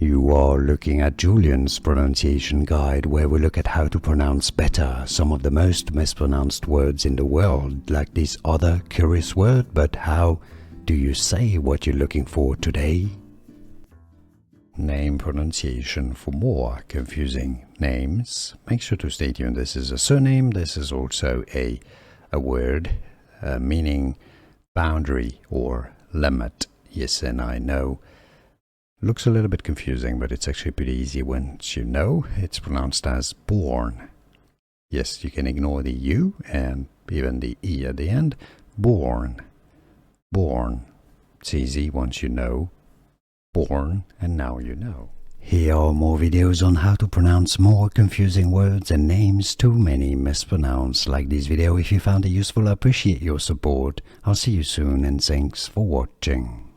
You are looking at Julian's pronunciation guide, where we look at how to pronounce better some of the most mispronounced words in the world, like this other curious word. But how do you say what you're looking for today? Name pronunciation. For more confusing names, make sure to stay tuned. This is a surname. This is also a word meaning boundary or limit. Yes, and I know looks a little bit confusing, but it's actually pretty easy once you know. It's pronounced as Bourne. Yes, you can ignore the U and even the E at the end. Bourne. Bourne. It's easy once you know. Bourne, and now you know. Here are more videos on how to pronounce more confusing words and names too many mispronounced. Like this video if you found it useful. I appreciate your support. I'll see you soon, and thanks for watching.